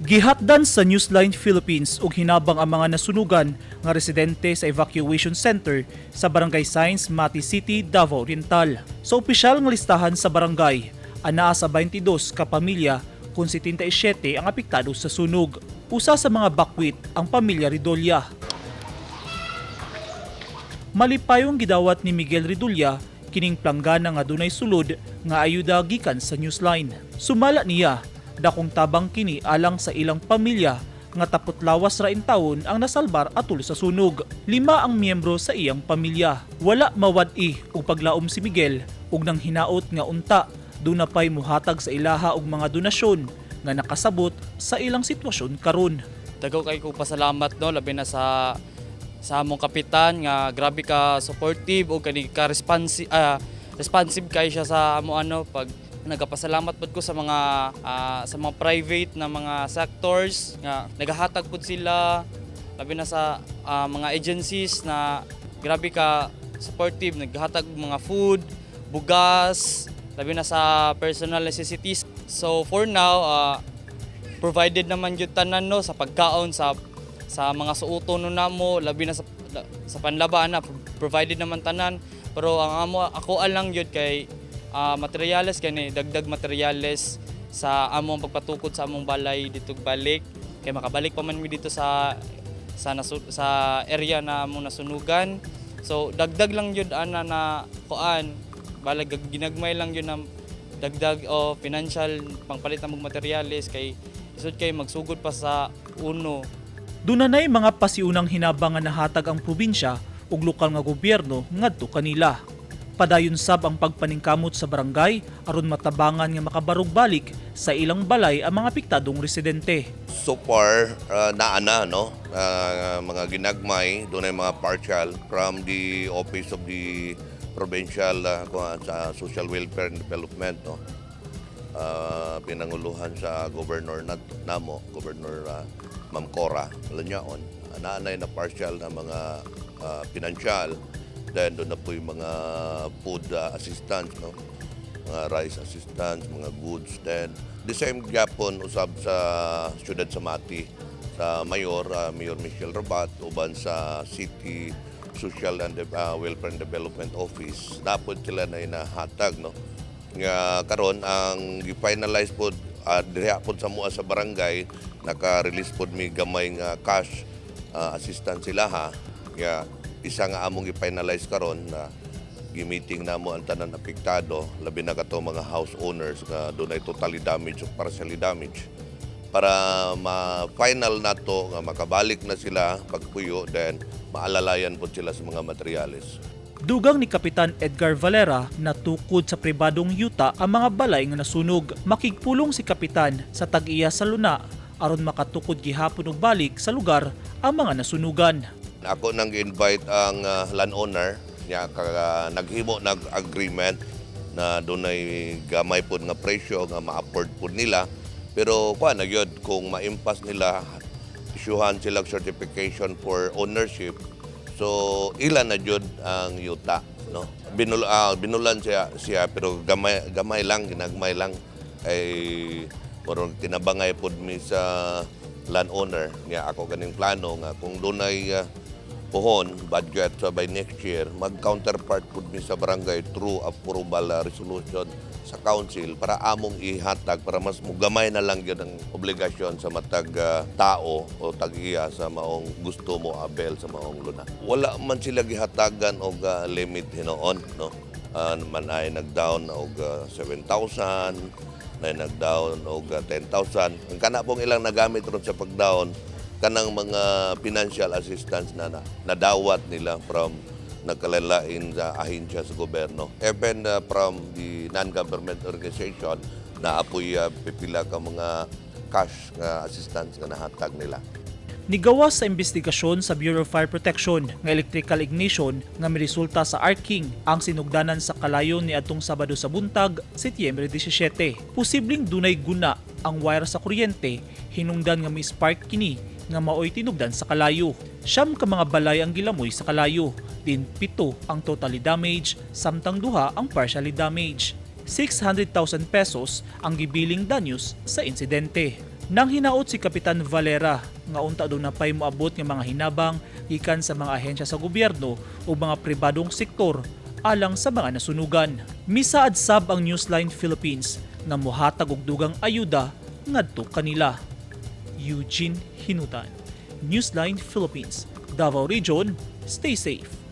Gihatdan sa Newsline Philippines ug hinabang ang mga nasunugan nga residente sa evacuation center sa Barangay Science, Mati City, Davao Oriental. Sa opisyal nga listahan sa barangay, anaa sa 22 ka pamilya kung 77 ang apektado sa sunog. Usa sa mga bakwit ang pamilya Ridolya. Malipayong gidawat ni Miguel Ridolya kining planggana nga dunay sulod nga ayuda gikan sa Newsline. Sumala niya dakong tabang kini alang sa ilang pamilya nga tapot lawas ra in taon ang nasalbar atol sa sunog. 5 ang miyembro sa iyang pamilya. Wala mawad-i og paglaom si Miguel ug nang hinaot nga unta duna pay muhatag sa ilaha og mga donasyon nga nakasabot sa ilang sitwasyon karon. Dagko kay ko pasalamat no labi na sa among kapitan nga grabe ka supportive o kani ka responsive kay siya sa amo pag nagapasalamat pud ko sa mga private na mga sectors nga nagahatag pud sila labi na sa mga agencies na grabe ka supportive naghatag mga food, bugas, labi na sa personal necessities. So for now provided naman jud tanan no sa pagkaon sa mga suoton no namo labi na sa panlaba na provided naman tanan pero ang ako lang jud kay materyales kani dagdag materyales sa among pagpatukod sa among balay dito balik kay makabalik pa man mi dito sa area na among nasunugan. So dagdag lang jud ana na kuan balag ginagmay lang yun ng dagdag o financial pangpalit ng materyales kay isod kay magsugod pa sa uno. Dunanay mga pasiunang hinabang nga nahatag ang probinsya ug lokal nga gobyerno ngadto kanila. Padayon sab ang pagpaningkamot sa barangay aron matabangan nga makabarog balik sa ilang balay ang mga apektadong residente. So far, naana no mga ginagmay dunay mga partial from the Office of the Provincial sa Social Welfare and Development no. Pinanguluhan sa Governor namo, Governor Ma'am Cora Lanyaon. Naanay na partial na mga financial. Then doon na po yung mga food assistance, no? Mga rice assistance, mga goods. Then the same gyapon usab sa siyudad sa Mati, sa Mayor Michelle Rabat, uban sa City Social and Welfare and Development Office. Dapat sila na inahatag, no? Nga karon ang gi-finalize po diha po sa mua sa barangay, naka-release po mi gamay nga cash assistance sila ha. Nga isa nga among i-finalize karon na gi-meeting namo ang tanan apektado labi na kato mga house owners nga dunay totally damaged o partially damaged para ma-final nato nga makabalik na sila pagpuyo then maalalayan po sila sa mga materyales. Dugang ni Kapitan Edgar Valera na tukod sa pribadong yuta ang mga balay nga nasunog. Makigpulong si Kapitan sa tag-iya sa luna aron makatukod gihapon og balik sa lugar ang mga nasunugan. Ako nang invite ang landowner niya naghimo nag-agreement na dunay gamay pod nga presyo nga ma-afford pod nila pero kuan na gyud kung ma-impass nila isyuhan sila certification for ownership so ilan na gyud ang yuta no binulan siya pero gamay lang ginagmay lang ay moron tinabangay pod mi sa landowner niya ako ganing plano nga kung dunay pohon budget by next year mag-counterpart pud mi sa barangay through approval resolution sa council para among ihatag para mas mugamay na lang yun ang obligasyon sa matag tao o tag-iya sa maong gusto mo abel sa maong luna. Wala man sila gihatagan og limit hinoon no. Man ay nag-down og 7,000, na nag-down og 10,000. Ang kana pong ilang nagamit ron sa pag-down kanang mga financial assistance na nadawat nila from nagkalalain sa ahensya sa gobyerno. Even from the non-government organization na apoy pipila ka mga cash assistance na nahatag nila. Nigawas sa investigasyon sa Bureau of Fire Protection nga electrical ignition nga miresulta sa arcing ang sinugdanan sa kalayon ni atong Sabado sa buntag, Setyembre 17. Posibleng dunay guna ang wire sa kuryente hinungdan nga may spark kini nga maoy tinugdan sa kalayo. 9 ka mga balay ang gilamoy sa kalayo, din 7 ang totally damaged, samtang 2 ang partially damaged. 600,000 pesos ang gibiling danyos sa insidente. Nang hinaot si Kapitan Valera nga unta do na pay moabot nga mga hinabang gikan sa mga ahensya sa gobyerno o mga pribadong sektor alang sa mga nasunugan. Misaad sab ang Newsline Philippines nga mohatag og dugang ayuda ngadto kanila. Eugene Hinutan, Newsline Philippines, Davao Region, stay safe.